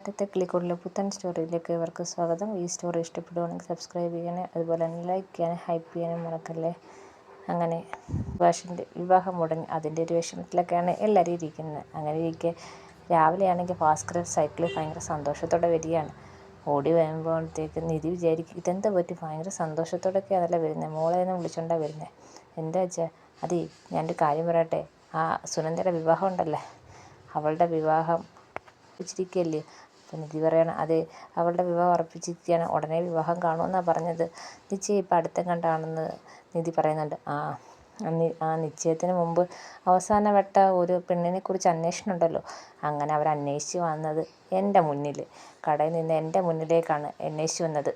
ആദ്യത്തെ കിളിക്കൂടിലെ പുത്തൻ സ്റ്റോറിയിലേക്ക് ഇവർക്ക് സ്വാഗതം. ഈ സ്റ്റോറി ഇഷ്ടപ്പെടുവാണെങ്കിൽ സബ്സ്ക്രൈബ് ചെയ്യണേ, അതുപോലെ തന്നെ ലൈക്ക് ചെയ്യാനും ഹൈപ്പ് ചെയ്യാനും മറക്കല്ലേ. അങ്ങനെ സുഭാഷിൻ്റെ വിവാഹം മുടങ്ങി അതിൻ്റെ ഒരു വിഷമത്തിലൊക്കെയാണ് എല്ലാവരും ഇരിക്കുന്നത്. അങ്ങനെ ഇരിക്കെ രാവിലെ ആണെങ്കിൽ ഭാസ്കരൻ സൈക്കിളിൽ ഭയങ്കര സന്തോഷത്തോടെ വരികയാണ്. ഓടി വരുമ്പോഴത്തേക്ക് നിധി വിചാരിക്കും ഇതെന്താ പറ്റി, ഭയങ്കര സന്തോഷത്തോടെയൊക്കെയാണല്ലോ വരുന്നത്, മോളെയൊന്നും വിളിച്ചോണ്ടാണ് വരുന്നത്. എന്താ വെച്ചാൽ അതേ ഞാനൊരു കാര്യം പറയട്ടെ, ആ സുനന്ദയുടെ വിവാഹം ഉണ്ടല്ലേ, അവളുടെ വിവാഹം ഉറപ്പിച്ചിരിക്കുകയല്ലേ. അപ്പം നിധി പറയണം അതെ, അവളുടെ വിവാഹം ഉറപ്പിച്ചിരിക്കുകയാണ്, ഉടനെ വിവാഹം കാണുമെന്നാണ് പറഞ്ഞത്, നിശ്ചയം ഇപ്പം അടുത്ത കണ്ടാണെന്ന് നിധി പറയുന്നുണ്ട്. നിശ്ചയത്തിന് മുമ്പ് അവസാനവട്ട ഒരു പെണ്ണിനെക്കുറിച്ച് അന്വേഷണം ഉണ്ടല്ലോ, അങ്ങനെ അവർ അന്വേഷിച്ച് വന്നത് എൻ്റെ മുന്നിൽ, കടയിൽ നിന്ന് എൻ്റെ മുന്നിലേക്കാണ് അന്വേഷിച്ച് വന്നത്.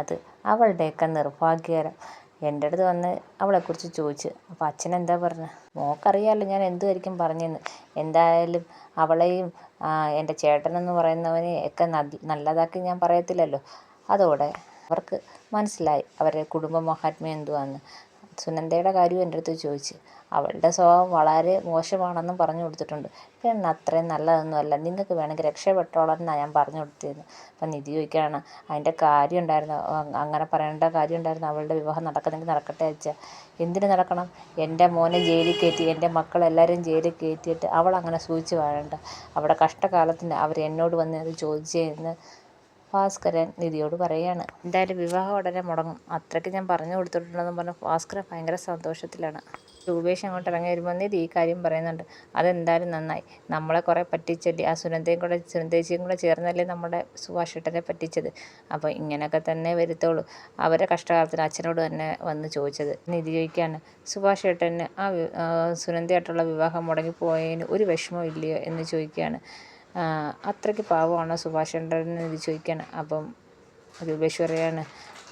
അത് അവളുടെയൊക്കെ നിർഭാഗ്യകരം. എൻ്റെ അടുത്ത് വന്ന് അവളെക്കുറിച്ച് ചോദിച്ചു. അപ്പോൾ അച്ഛൻ എന്താ പറഞ്ഞത്? മോക്കറിയാമല്ലോ ഞാൻ എന്തുമായിരിക്കും പറഞ്ഞതെന്ന്. എന്തായാലും അവളെയും എൻ്റെ ചേട്ടനെന്ന് പറയുന്നവനെ ഒക്കെ നല്ലതാക്കി ഞാൻ പറയത്തില്ലല്ലോ. അതോടെ അവർക്ക് മനസ്സിലായി അവരുടെ കുടുംബ മഹാത്മ്യം എന്തുവാന്ന്. സുനന്ദയുടെ കാര്യവും എൻ്റെ അടുത്ത് ചോദിച്ച്. അവളുടെ സ്വഭാവം വളരെ മോശമാണെന്നും പറഞ്ഞു കൊടുത്തിട്ടുണ്ട്. പെണ്ണ് അത്രയും നല്ലതൊന്നുമല്ല, നിങ്ങൾക്ക് വേണമെങ്കിൽ രക്ഷപ്പെട്ടോളാം എന്നാണ് ഞാൻ പറഞ്ഞു കൊടുത്തിരുന്നത്. അപ്പം നിധി ചോദിക്കുകയാണ് അതിൻ്റെ കാര്യം ഉണ്ടായിരുന്നു, അങ്ങനെ പറയേണ്ട കാര്യം ഉണ്ടായിരുന്നു, അവളുടെ വിവാഹം നടക്കുന്നെങ്കിൽ നടക്കട്ടെ വെച്ചാൽ. എന്തിനു നടക്കണം? എൻ്റെ മോനെ ജയിലിൽ കയറ്റി, എൻ്റെ മക്കളെല്ലാവരും ജയിലിൽ കയറ്റിയിട്ട് അവളങ്ങനെ സൂചിച്ച് വാഴണ്ട. അവിടെ കഷ്ടകാലത്തിന് അവർ എന്നോട് വന്ന് അത് ചോദിച്ചതെന്ന് ഭാസ്കരൻ നിധിയോട് പറയുകയാണ്. എന്തായാലും വിവാഹം ഉടനെ മുടങ്ങും, അത്രയ്ക്ക് ഞാൻ പറഞ്ഞു കൊടുത്തിട്ടുണ്ടെന്ന് പറഞ്ഞ് ഭാസ്കരൻ ഭയങ്കര സന്തോഷത്തിലാണ്. രൂപേഷ് അങ്ങോട്ട് ഇറങ്ങി വരുമ്പോൾ നിധി ഈ കാര്യം പറയുന്നുണ്ട്. അതെന്തായാലും നന്നായി, നമ്മളെ കുറേ പറ്റിച്ചല്ലേ, ആ സുനന്ദയും കൂടെ ചേർന്നല്ലേ നമ്മുടെ സുഭാഷ് ഏട്ടനെ പറ്റിച്ചത്. അപ്പോൾ ഇങ്ങനെയൊക്കെ തന്നെ വരുത്തുള്ളൂ, അവരെ കഷ്ടകാലത്തിന് അച്ഛനോട് തന്നെ വന്ന് ചോദിച്ചത്. നിധി ചോദിക്കുകയാണ് സുഭാഷ് ഏട്ടന് സുനന്ദയായിട്ടുള്ള വിവാഹം മുടങ്ങിപ്പോയതിന് ഒരു വിഷമവും ഇല്ലയോ എന്ന് ചോദിക്കുകയാണ്. അത്രയ്ക്ക് പാവമാണോ സുഭാഷ് ഏട്ടൻ എന്ന് ചോദിക്കുകയാണ്. അപ്പം രൂപേഷ് പറയാണ്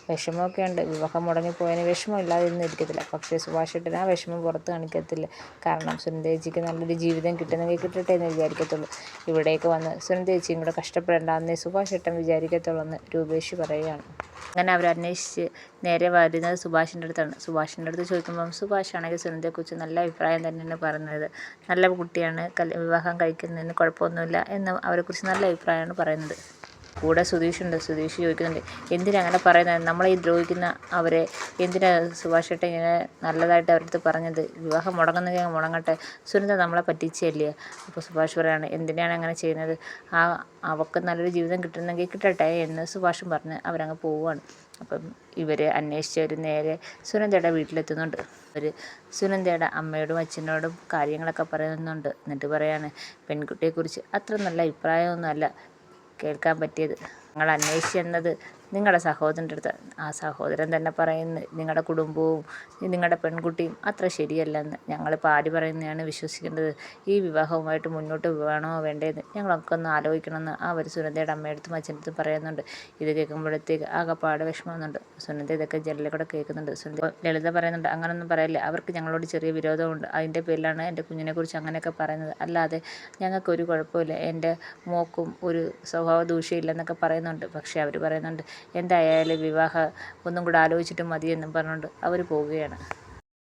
വിഷമമൊക്കെ ഉണ്ട്, വിവാഹം മുടങ്ങിപ്പോയതിന് വിഷമം ഇല്ലാതെയൊന്നും ഇരിക്കത്തില്ല, പക്ഷേ സുഭാഷ് ഏട്ടൻ ആ വിഷമം പുറത്ത് കാണിക്കത്തില്ല. കാരണം സുനന്ദ ചേച്ചിക്ക് നല്ലൊരു ജീവിതം കിട്ടുന്നെങ്കിൽ കിട്ടട്ടെ എന്ന് വിചാരിക്കത്തുള്ളൂ. ഇവിടേക്ക് വന്ന് സുനന്ദ ചേച്ചിയും കൂടെ കഷ്ടപ്പെടേണ്ടെന്നേ സുഭാഷ് ഏട്ടൻ വിചാരിക്കത്തുള്ളൂ എന്ന് രൂപേഷ് പറയുകയാണ്. അങ്ങനെ അവർ അന്വേഷിച്ച് നേരെ വരുന്നത് സുഭാഷിൻ്റെ അടുത്താണ്. സുഭാഷിൻ്റെ അടുത്ത് ചോദിക്കുമ്പം സുഭാഷ് ആണെങ്കിൽ സുനന്ദയെക്കുറിച്ച് നല്ല അഭിപ്രായം തന്നെയാണ് പറയുന്നത്. നല്ല കുട്ടിയാണ്, വിവാഹം കഴിക്കുന്നതിന് കുഴപ്പമൊന്നുമില്ല എന്ന് അവരെക്കുറിച്ച് നല്ല അഭിപ്രായമാണ് പറയുന്നത്. കൂടെ സുധീഷുണ്ട്. സുധീഷ് ചോദിക്കുന്നുണ്ട് എന്തിനാ അങ്ങനെ പറയുന്നത്, നമ്മളെ ഈ ദ്രോഹിക്കുന്ന അവരെ എന്തിനാ സുഭാഷ് ഏട്ടൻ ഇങ്ങനെ നല്ലതായിട്ട് അവരുടെ അടുത്ത് പറഞ്ഞത്, വിവാഹം മുടങ്ങുന്നെങ്കിൽ മുടങ്ങട്ടെ, സുനന്ദ നമ്മളെ പറ്റിച്ചല്ലേ. അപ്പോൾ സുഭാഷ് പറയാണ് എന്തിനാണ് അങ്ങനെ ചെയ്യുന്നത്, അവൾക്ക് നല്ലൊരു ജീവിതം കിട്ടുന്നെങ്കിൽ കിട്ടട്ടെ എന്ന് സുഭാഷും പറഞ്ഞ് അവരങ്ങ് പോവുകയാണ്. അപ്പം ഇവർ അന്വേഷിച്ചവർ നേരെ സുനന്ദയുടെ വീട്ടിലെത്തുന്നുണ്ട്. അവർ സുനന്ദയുടെ അമ്മയോടും അച്ഛനോടും കാര്യങ്ങളൊക്കെ പറയുന്നുണ്ട്. എന്നിട്ട് പറയാണ് പെൺകുട്ടിയെക്കുറിച്ച് അത്ര നല്ല അഭിപ്രായമൊന്നുമല്ല കേൾക്കാൻ പറ്റിയത്, ഞങ്ങൾ അന്വേഷിച്ചെന്നത് നിങ്ങളുടെ സഹോദരൻ്റെ അടുത്ത്. ആ സഹോദരൻ തന്നെ പറയുന്നത് നിങ്ങളുടെ കുടുംബവും നിങ്ങളുടെ പെൺകുട്ടിയും അത്ര ശരിയല്ലെന്ന്. ഞങ്ങളിപ്പോൾ ആര് പറയുന്നതാണ് വിശ്വസിക്കേണ്ടത്, ഈ വിവാഹവുമായിട്ട് മുന്നോട്ട് വേണോ വേണ്ടതെന്ന് ഞങ്ങളൊക്കെ ഒന്ന് ആലോചിക്കണമെന്ന് അവർ സുനന്ദയുടെ അമ്മയടുത്തും അച്ഛനടുത്തും പറയുന്നുണ്ട്. ഇത് കേൾക്കുമ്പോഴത്തേക്ക് ആകെപ്പാട് വിഷമമൊന്നുണ്ട്. സുനന്ദ ഇതൊക്കെ ജനലിൽ കൂടെ കേൾക്കുന്നുണ്ട്. ലളിത പറയുന്നുണ്ട് അങ്ങനൊന്നും പറയല്ലേ, അവർക്ക് ഞങ്ങളോട് ചെറിയ വിരോധമുണ്ട്, അതിൻ്റെ പേരിലാണ് എൻ്റെ കുഞ്ഞിനെക്കുറിച്ച് അങ്ങനെയൊക്കെ പറയുന്നത്, അല്ലാതെ ഞങ്ങൾക്കൊരു കുഴപ്പമില്ല, എൻ്റെ മോക്കും ഒരു സ്വഭാവ ദൂഷ്യമില്ലെന്നൊക്കെ പറയുന്നുണ്ട്. പക്ഷേ അവർ പറയുന്നുണ്ട് എന്തായാലും വിവാഹം ഒന്നും കൂടെ ആലോചിച്ചിട്ട് മതിയെന്നും പറഞ്ഞുകൊണ്ട് അവർ പോവുകയാണ്.